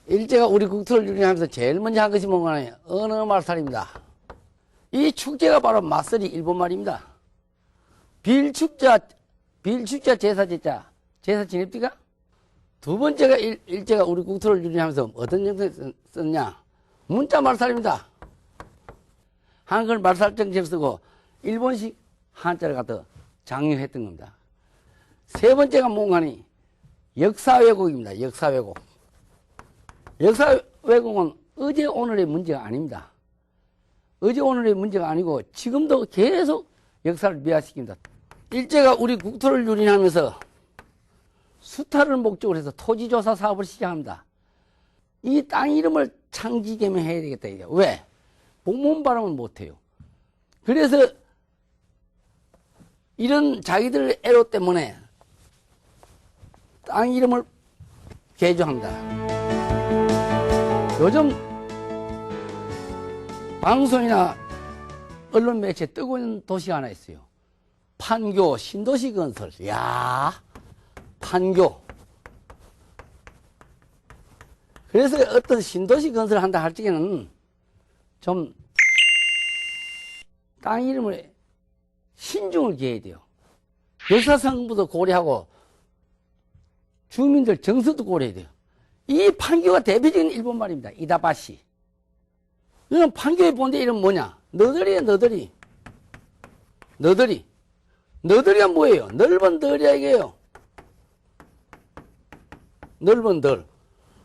일제가 우리 국토를 유린하면서 제일 먼저 한 것이 뭔가 하면 언어 말살입니다. 이 축제가 바로 맞설이 일본 말입니다. 빌축자 제사 지냅니까? 두 번째가 일제가 우리 국토를 유린하면서 어떤 정책을 썼냐? 문자 말살입니다. 한글 말살 정책을 쓰고 일본식 한자를 갖다 장려했던 겁니다. 세 번째가 뭔가 하니 역사 왜곡입니다. 역사 왜곡. 역사 왜곡은 어제 오늘의 문제가 아닙니다. 어제 오늘의 문제가 아니고 지금도 계속 역사를 미화시킵니다. 일제가 우리 국토를 유린하면서 수탈을 목적으로 해서 토지조사 사업을 시작합니다. 이 땅 이름을 창지개명해야 되겠다. 이게. 왜? 복문 발음을 못해요. 그래서 이런 자기들 애로 때문에 땅 이름을 개조합니다. 요즘 방송이나 언론 매체에 뜨고 있는 도시가 하나 있어요. 판교 신도시 건설. 야, 판교. 그래서 어떤 신도시 건설을 한다 할 적에는 좀 땅 이름을 신중을 기해야 돼요. 역사성부도 고려하고 주민들 정서도 고려해야 돼요. 이 판교가 대표적인 일본 말입니다. 이다바시. 이건 판교의 본대 이름 뭐냐? 너덜이에요, 너덜이. 너덜이. 너덜이가 뭐예요? 넓은 덜이야, 이게요. 넓은 덜.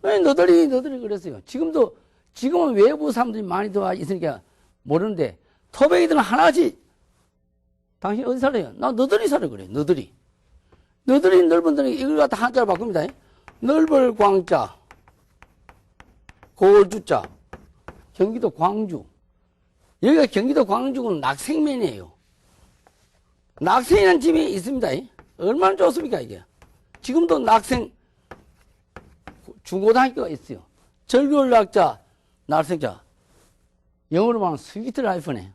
너덜이 그랬어요. 지금은 외부 사람들이 많이 들어와 있으니까 모르는데, 토백이들은 하나씩, 당신 어디 살아요? 나 너덜이 살아, 그래, 너덜이. 너덜이 넓은 덜이 이걸 갖다 한자로 바꿉니다. 넓을 광자, 고을주자, 경기도 광주. 여기가 경기도 광주군 낙생면이에요. 낙생이라는 집이 있습니다. 얼마나 좋습니까, 이게? 지금도 낙생 중고등학교가 있어요. 절교학자, 낙생자. 영어로 말하면 스위트 라이프네.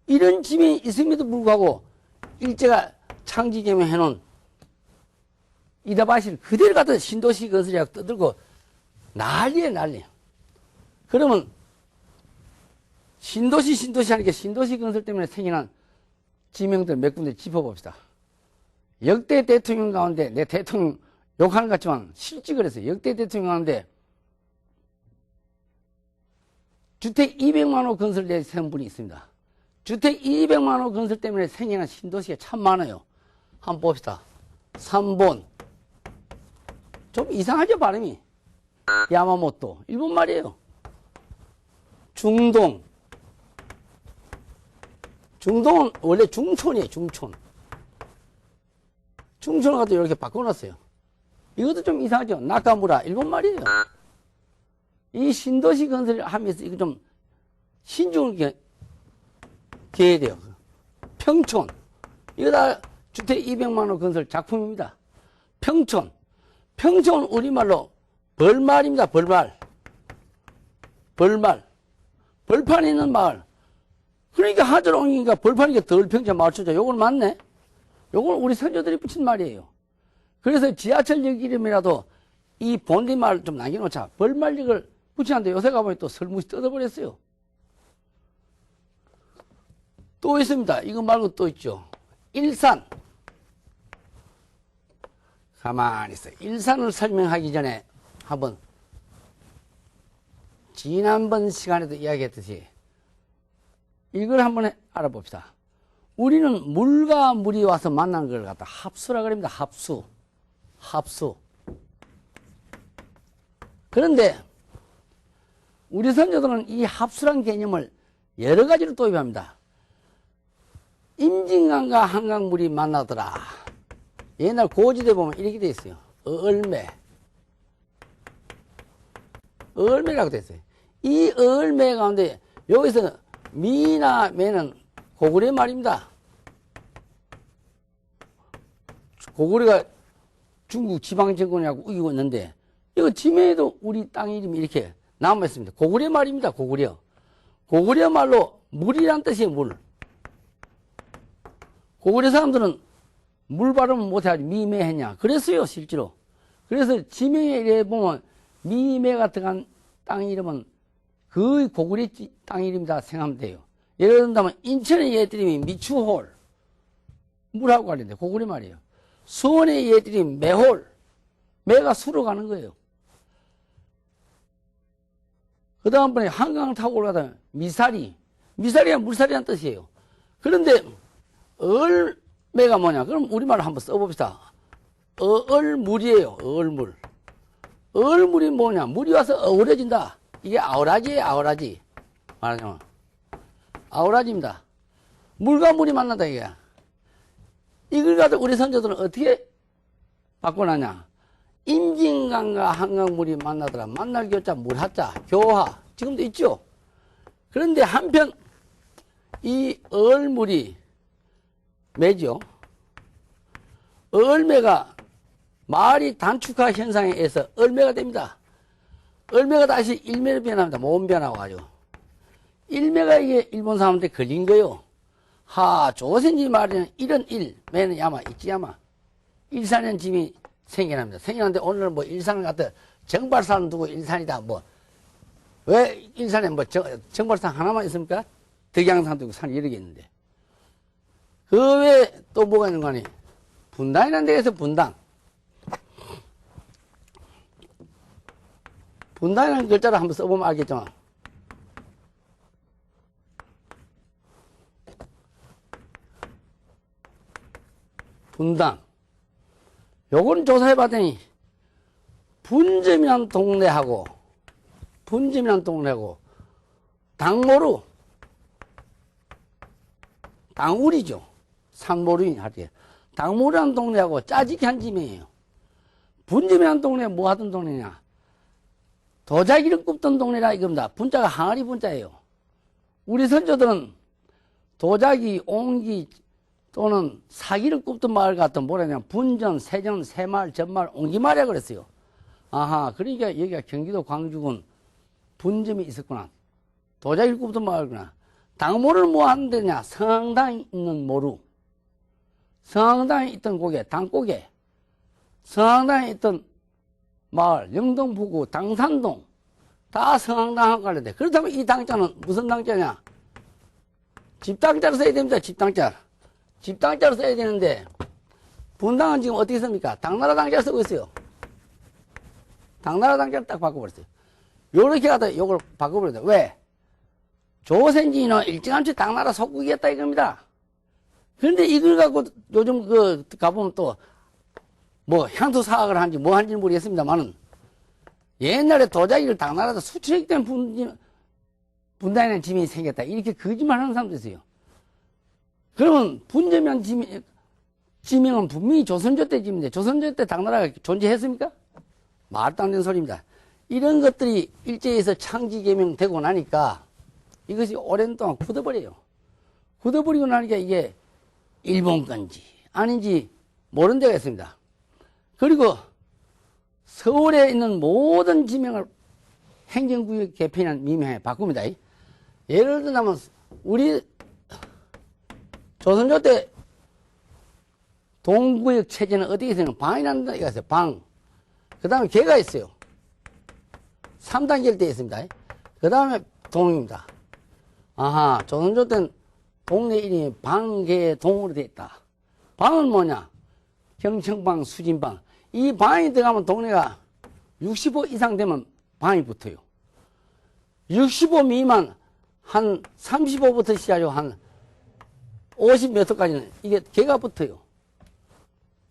이런 집이 있음에도 불구하고 일제가 창지개명 해놓은 이다바시를 그대로 갖다 신도시 건설이라고 떠들고 난리에 난리. 그러면 신도시 하니까 신도시 건설 때문에 생겨난 지명들 몇 군데 짚어봅시다. 역대 대통령 가운데 내 대통령 욕하는 것 같지만 실직을 했어요. 역대 대통령 가운데 주택 200만 호 건설에 세운 분이 있습니다. 주택 200만 호 건설 때문에 생겨난 신도시가 참 많아요. 한번 봅시다. 3번. 좀 이상하죠, 발음이. 야마모토. 일본 말이에요. 중동. 중동은 원래 중촌이에요, 중촌. 중촌을 갖다 이렇게 바꿔놨어요. 이것도 좀 이상하죠. 나카무라. 일본 말이에요. 이 신도시 건설을 하면서 이거 좀 신중을 기해야 돼요. 평촌. 이거 다 주택 200만 원 건설 작품입니다. 평촌. 평촌은 우리말로 벌말입니다. 벌말. 벌판에 있는 마을. 그러니까 하절옹이니까 벌판이니까 덜 평촌 마을 초자. 요건 맞네. 요건 우리 선조들이 붙인 말이에요. 그래서 지하철역 이름이라도 이 본디말을 좀 남겨놓자. 벌말역을 붙이는데 요새 가보니 또 설무시 뜯어버렸어요. 또 있습니다. 이거 말고 또 있죠. 일산. 가만히 있어요. 일산을 설명하기 전에 한번 지난번 시간에도 이야기했듯이 이걸 한번 알아봅시다. 우리는 물과 물이 와서 만난 걸 갖다 합수라 그럽니다. 합수. 그런데 우리 선조들은 이 합수란 개념을 여러 가지로 도입합니다. 임진강과 한강물이 만나더라. 옛날 고지대 보면 이렇게 돼 있어요. 어을매라고 돼 있어요. 이 어을매 가운데 여기서 미나 매는 고구려 말입니다. 고구려가 중국 지방정권이라고 우기고 있는데 이거 지명에도 우리 땅 이름이 이렇게 남아 있습니다. 고구려 말입니다. 고구려 말로 물이란 뜻이에요. 물. 고구려 사람들은 물 발음을 못해가지고 미매했냐 그랬어요. 실제로. 그래서 지명에 이래 보면 미매가 들어간 땅 이름은 거의 고구리 땅 이름이다 생각하면 돼요. 예를 든다면 인천의 얘들이 미추홀, 물하고 관련돼 고구리 말이에요. 수원의 얘들이 매홀, 매가 수로 가는 거예요. 그 다음번에 한강 타고 올라가다 미사리, 미사리가 물살이라는 뜻이에요. 그런데 얼매가 뭐냐? 그럼 우리말로 한번 써봅시다. 얼물이에요. 얼물. 얼물이 뭐냐? 물이 와서 어우러진다. 이게 아우라지예요. 아우라지. 말하자면 아우라지입니다. 물과 물이 만난다 이게. 이걸 가지고 우리 선조들은 어떻게 바꿔놨냐? 임진강과 한강물이 만나더라. 만날 교자 물하자 교화 지금도 있죠. 그런데 한편 이 얼물이 매죠. 얼매가 말이 단축화 현상에 의해서 얼매가 됩니다. 얼매가 다시 일매로 변합니다. 모음 변하고 가지고. 일매가 이게 일본 사람한테 걸린 거요. 조선지 말에는 일은 일, 매는 야마, 있지 야마. 일산이라는 짐이 생겨납니다. 생겨났는데 오늘 뭐 일산을 갖다 정발산 두고 일산이다. 뭐, 왜 일산에 뭐 정발산 하나만 있습니까? 덕양산 두고 산이 여러 개 있는데. 그 외에 또 뭐가 있는 거 아니? 분당이라는 데에서 분당. 분당이라는 글자를 한번 써보면 알겠지만, 분당. 요거는 조사해봤더니, 분점이란 동네하고, 당모루, 당울이죠. 산모루인 하루에. 당모루라는 동네하고 짜지기 한 짐이에요. 분점이라는 동네 뭐 하던 동네냐? 도자기를 굽던 동네라 이겁니다. 분자가 항아리 분자예요. 우리 선조들은 도자기, 옹기 또는 사기를 굽던 마을 같은 뭐라냐 분전, 세전, 새마을, 전마을, 옹기마을이라고 그랬어요. 그러니까 여기가 경기도 광주군 분점이 있었구나. 도자기를 굽던 마을이구나. 당모를 뭐 하는 데냐? 성당이 있는 모루. 성당에 있던 고개, 당고개. 성당에 있던 마을, 영동부구, 당산동. 다 성당하고 관련돼. 그렇다면 이 당자는 무슨 당자냐? 집당자로 써야 됩니다. 집당자. 집당자로 써야 되는데, 분당은 지금 어떻게 씁니까? 당나라 당자를 쓰고 있어요. 당나라 당자를 딱 바꿔버렸어요. 요렇게 하다 요걸 바꿔버렸어요. 왜? 조선진은 일찌감치 당나라 속국이었다 이겁니다. 그런데 이걸 갖고 요즘 가보면 또, 뭐, 향토 사학을 한지 뭐 한지는 모르겠습니다만은, 옛날에 도자기를 당나라에다 수출했기 때문에 분당이라는 짐이 생겼다. 이렇게 거짓말 하는 사람도 있어요. 그러면 분점이라는 지명은 분명히 조선조 때 짐인데, 조선조 때 당나라가 존재했습니까? 말도 안 되는 소리입니다. 이런 것들이 일제에서 창지개명되고 나니까 이것이 오랜 동안 굳어버려요. 굳어버리고 나니까 이게 일본 건지 아닌지 모르는 데가 있습니다. 그리고 서울에 있는 모든 지명을 행정구역 개편이라는 미명에 바꿉니다. 예를 들자면 우리 조선조 때 동구역 체제는 어디에 있어요? 방이라는 데가 있어요. 방. 그 다음에 개가 있어요. 3단계로 되어 있습니다. 그 다음에 동입니다. 조선조 때는 동네 이름이 방계동으로 되어 있다. 방은 뭐냐? 경청방, 수진방. 이 방이 들어가면 동네가 65 이상 되면 방이 붙어요. 65 미만 한 35부터 시작하고 한 50 몇 호까지는 이게 개가 붙어요.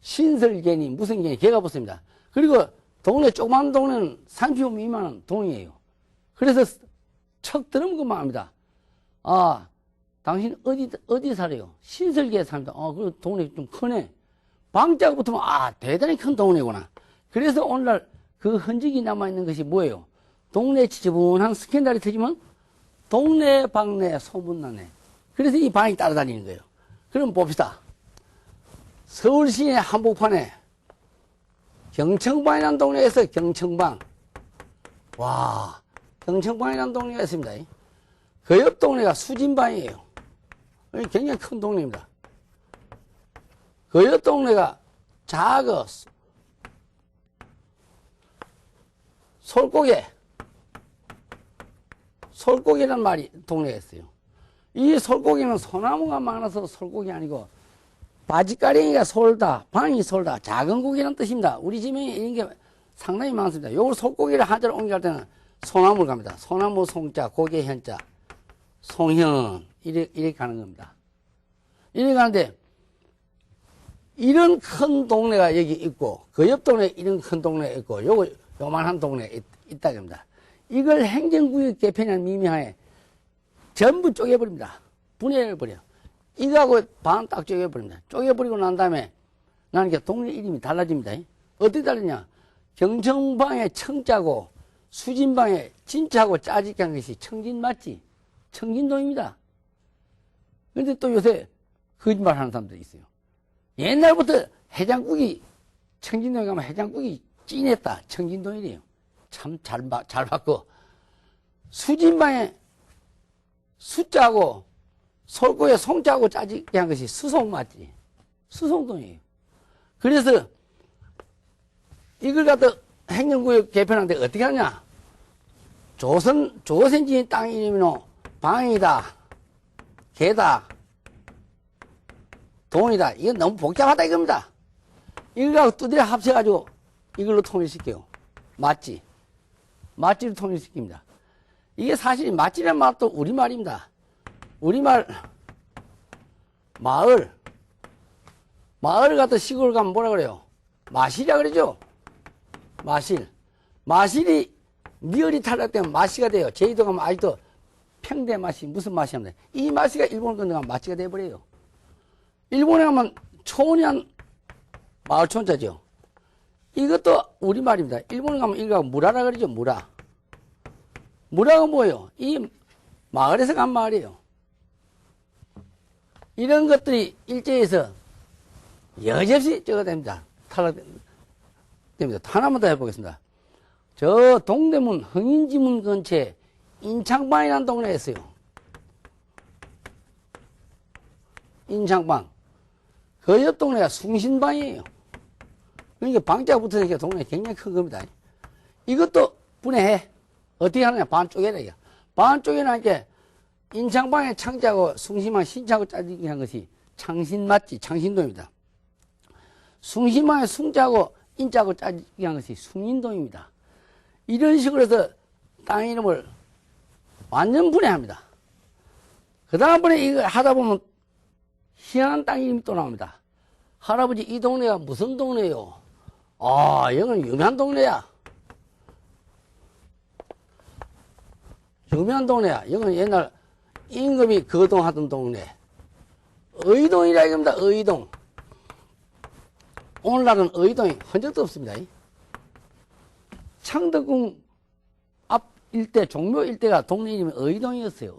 신설개니 무슨 개니 개가 붙습니다. 그리고 동네 조그만 동네는 35 미만은 동이에요. 그래서 척 들으면 그만 합니다. 당신 어디 살아요? 신설계에 삽니다. 그 동네 좀 크네. 방자가 붙으면 대단히 큰 동네구나. 그래서 오늘날 그 흔적이 남아있는 것이 뭐예요? 동네 지저분한 스캔들이 터지면 동네 방네 소문나네. 그래서 이 방이 따라다니는 거예요. 그럼 봅시다. 서울시내 한복판에 경청방이라는 동네에서 경청방. 경청방이라는 동네가 있습니다. 그 옆 동네가 수진방이에요. 굉장히 큰 동네입니다. 그 옆 동네가 솔고개란 말이 동네에 있어요. 이 솔고개는 소나무가 많아서 솔고개 아니고 바지가랭이가 솔다, 방이 솔다, 작은 고개라는 뜻입니다. 우리 집에 이런 게 상당히 많습니다. 요걸 솔고개를 한자로 옮겨갈 때는 소나무를 갑니다. 소나무 송자, 고개 현자, 송현 이렇게 가는 겁니다. 이렇게 가는데 이런 큰 동네가 여기 있고 그 옆 동네에 이런 큰 동네가 있고 요만한 동네에 있다 겁니다. 이걸 행정구역 개편이라는 미명하에 전부 쪼개버립니다. 분해해버려. 이거하고 반 딱 쪼개버립니다. 쪼개버리고 난 다음에 나는 이게 동네 이름이 달라집니다. 어떻게 다르냐? 경청방에 청자고 수진방에 진짜고 짜집게 한 것이 청진 맞지? 청진동입니다. 그런데 또 요새 거짓말 하는 사람도 있어요. 옛날부터 해장국이 청진동에 가면 해장국이 찐했다. 청진동이래요. 참 잘 봤고 수진방에 숫자고 솔고에 송자고 짜집게 한 것이 수송 맞지? 수송동이에요. 그래서 이걸 갖다 행정구역 개편하는데 어떻게 하냐? 조선지인 땅 이름이노 방이다, 개다, 돈이다. 이건 너무 복잡하다 이겁니다. 이걸 갖고 두드려 합쳐가지고 이걸로 통일시켜요. 맞지? 맞지를 통일시킵니다. 이게 사실 맞지라는 말도 우리말입니다. 우리말 마을 갖다 시골 가면 뭐라 그래요? 마실이라 그러죠? 마실이 미열이 탈락되면 마시가 돼요. 제주도 가면 아직도 평대 마시 무슨 맛이 합니다. 이 마시가 일본 건너가면 마시가 돼버려요. 일본에 가면 초원이한 마을 촌자죠. 이것도 우리말입니다. 일본에 가면 이거 무라라 그러죠. 무라가 뭐예요? 이 마을에서 간 말이에요. 이런 것들이 일제에서 여지없이 적어됩니다. 탈락됩니다. 하나만 더 해보겠습니다. 저 동대문 흥인지문 근처에 인창방이라는 동네에 있어요. 인창방. 그 옆 동네가 숭신방이에요. 그러니까 방자가 붙으니까 동네가 굉장히 큰 겁니다. 이것도 분해해. 어떻게 하느냐? 반 쪼개라, 이거. 반 쪼개나니까 인창방에 창자고 숭신방 신차고 짜지기 한 것이 창신 맞지? 창신동입니다. 숭신방에 숭자고 인자고 짜지기 한 것이 숭인동입니다. 이런 식으로 해서 땅 이름을 완전 분해합니다. 그 다음번에 이거 하다 보면 희한한 땅 이름이 또 나옵니다. 할아버지 이 동네가 무슨 동네요? 아, 여기는 유명한 동네야. 유명한 동네야. 여기는 옛날 임금이 거동하던 동네. 의동이라 이겁니다. 의동. 오늘날은 의동이 흔적도 없습니다. 창덕궁 앞 일대, 종묘 일대가 동네 이름이 의동이었어요.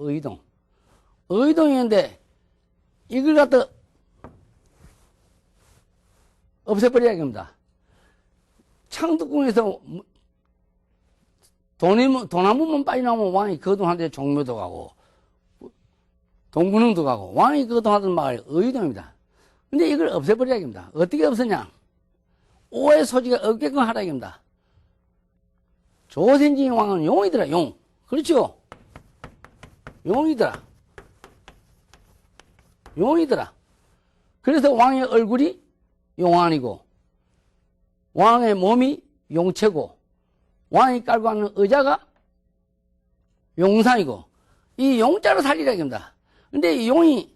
의동이었는데 이걸 갖다 없애버려야 합니다. 창덕궁에서 도나무만 빨리 나오면 왕이 거동하는데 종묘도 가고 동군릉도 가고 왕이 거동하던 마을이 의동입니다. 근데 이걸 없애버려야 합니다. 어떻게 없애냐? 오해 소지가 없게끔 하라 합니다. 조선진 왕은 용이더라, 용. 그렇죠? 용이더라. 그래서 왕의 얼굴이 용안이고, 왕의 몸이 용체고, 왕이 깔고 앉는 의자가 용산이고, 이 용자로 살리라 합니다. 근데 이 용이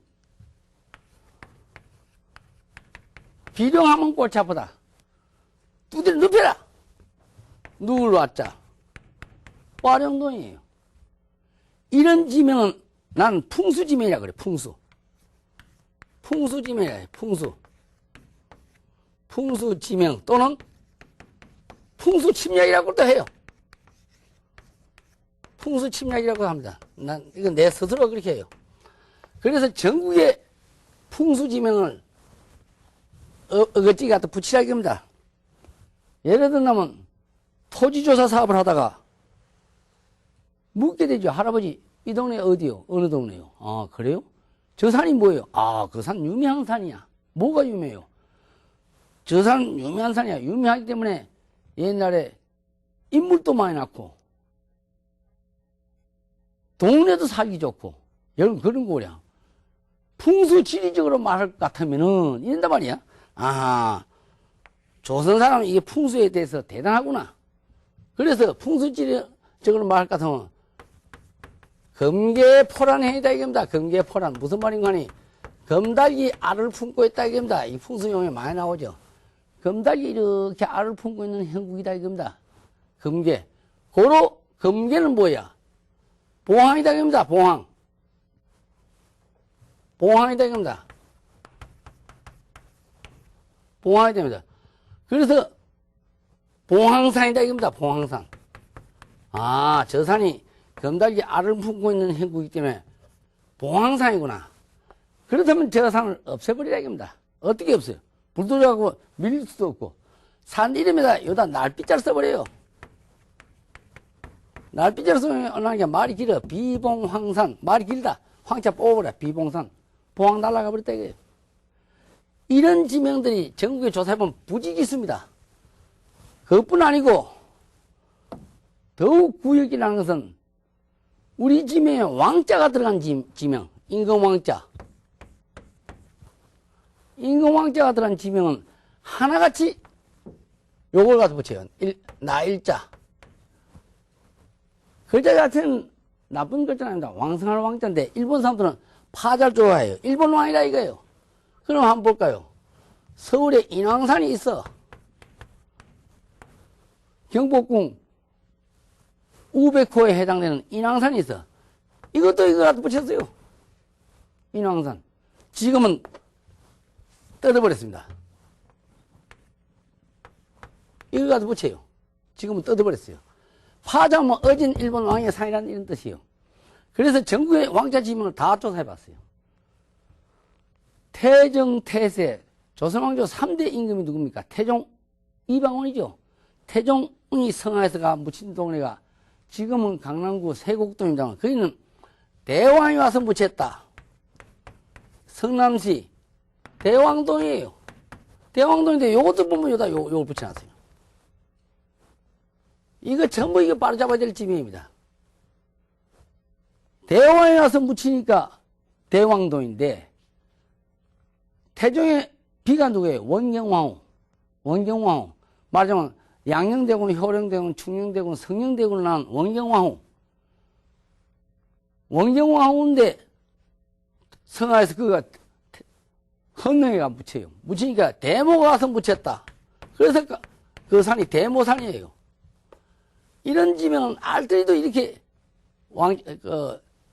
비룡하면 골치 아프다. 두드려 눕혀라. 누굴 왔자. 화령동이에요. 이런 지명은 난 풍수지명이라 그래. 풍수지명이라 해. 풍수지명 또는 풍수침략이라고도 해요. 풍수침략이라고 합니다. 난 이건 내 스스로 그렇게 해요. 그래서 전국에 풍수지명을 어거지 갖다 붙이라는 겁니다. 예를 들면 토지조사 사업을 하다가 묻게 되죠. 할아버지 이 동네 어디요? 어느 동네요? 아 그래요? 저 산이 뭐예요? 아 그 산 유명한 산이야. 뭐가 유명해요? 저 산 유명한 산이야. 유명하기 때문에 옛날에 인물도 많이 낳고, 동네도 살기 좋고, 여러분 그런 거야. 풍수 지리적으로 말할 것 같으면은, 이런단 말이야. 아, 조선 사람은 이게 풍수에 대해서 대단하구나. 그래서 풍수 지리적으로 말할 것 같으면, 금계포란해이다 이겁니다. 금계포란. 무슨 말인가 하니, 금닭이 알을 품고 있다 이겁니다. 이 풍수용에 많이 나오죠. 금닭이 이렇게 알을 품고 있는 형국이다 이겁니다. 금계. 고로 금계는 뭐야? 봉황이다 이겁니다. 봉황. 봉황이다 이겁니다. 봉황이다 이겁니다. 그래서 봉황산이다 이겁니다. 봉황산. 아, 저 산이 금닭이 알을 품고 있는 형국이기 때문에 봉황산이구나. 그렇다면 저 산을 없애버리라 이겁니다. 어떻게 없어요? 불도저하고 밀릴 수도 없고. 산 이름에다 여기다 날빛자를 써버려요. 날빛자를 쓰면 어느 게 말이 길어. 비봉황산. 말이 길다. 황자 뽑아버려. 비봉산. 봉황 날아가 버렸다 이거예요. 이런 지명들이 전국에 조사해보면 부지기수입니다. 그것뿐 아니고 더욱 구역이라는 것은 우리 지명에 왕자가 들어간 지명. 임금왕자. 임금왕자가 들어간 지명은 하나같이 요걸 갖다 붙여요. 나일자. 글자 자체는 나쁜 글자는 아닙니다. 왕성할 왕자인데 일본 사람들은 파자를 좋아해요. 일본 왕이라 이거예요. 그럼 한번 볼까요? 서울에 인왕산이 있어. 경복궁 우백호에 해당되는 인왕산이 있어. 이것도 이거 갖다 붙였어요. 인왕산. 지금은 뜯어버렸습니다. 이거 갖다 붙여요. 지금은 뜯어버렸어요. 파자면 어진 일본 왕의 산이라는 이런 뜻이에요. 그래서 전국의 왕자 지명을 다 조사해봤어요. 태정, 태세, 조선왕조 3대 임금이 누굽니까? 태종, 이방원이죠. 태종이 성하에서가 묻힌 동네가 지금은 강남구 세곡동입니다. 거기는 대왕이 와서 묻혔다. 성남시 대왕동이에요. 대왕동인데 요것도 보면 요걸 붙여놨어요. 이거 전부 이거 바로잡아야 될 지명입니다. 대왕이 와서 묻히니까 대왕동인데 태종의 비가 누구예요? 원경왕후. 원경왕후. 말하자면 양녕대군, 효령대군, 충녕대군, 성녕대군을 낳은 원경왕후. 원경왕후인데 성하에서 그가 헌명회가 묻혀요. 묻히니까 대모가 와서 묻혔다. 그래서 그 산이 대모산이에요. 이런 지명은 알뜰히도 이렇게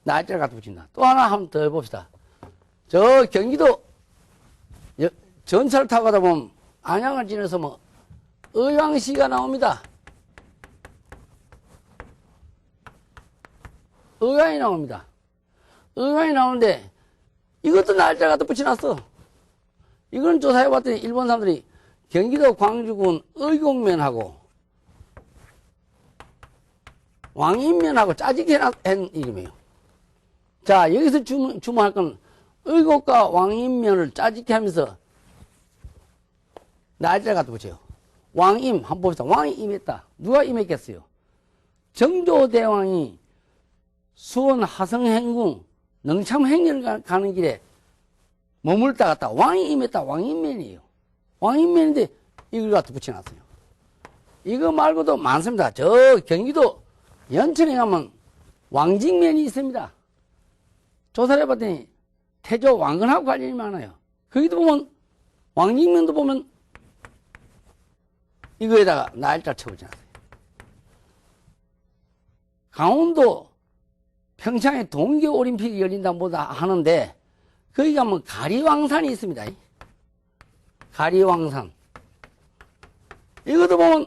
날짜를 갖다 붙인다. 또 하나 한번 더 해봅시다. 저 경기도 전차를 타고 가다 보면 안양을 지나서 뭐 의왕시가 나옵니다. 의왕이 나옵니다. 의왕이 나오는데 이것도 날짜 갖다 붙여놨어. 이건 조사해봤더니 일본 사람들이 경기도 광주군 의곡면하고 왕인면하고 짜집게 한 이름이에요. 자, 여기서 주목할 건 의곡과 왕인면을 짜집게 하면서 날짜 갖다 붙여요. 왕임, 한번 봅시다. 왕이 임했다. 누가 임했겠어요? 정조대왕이 수원 하성행궁 능참행렬 가는 길에 머물다 갔다 왕이 임했다. 왕인면이에요. 왕인면인데 이걸 갖다 붙여놨어요. 이거 말고도 많습니다. 저 경기도 연천에 가면 왕직면이 있습니다. 조사를 해봤더니 태조 왕건하고 관련이 많아요. 거기도 보면 왕직면도 보면 이거에다가 날짜 쳐붙여놨어요. 강원도 평창에 동계올림픽이 열린다 뭐다 하는데 거기 가면 가리왕산이 있습니다. 가리왕산. 이것도 보면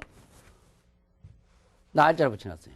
날짜를 붙여놨어요.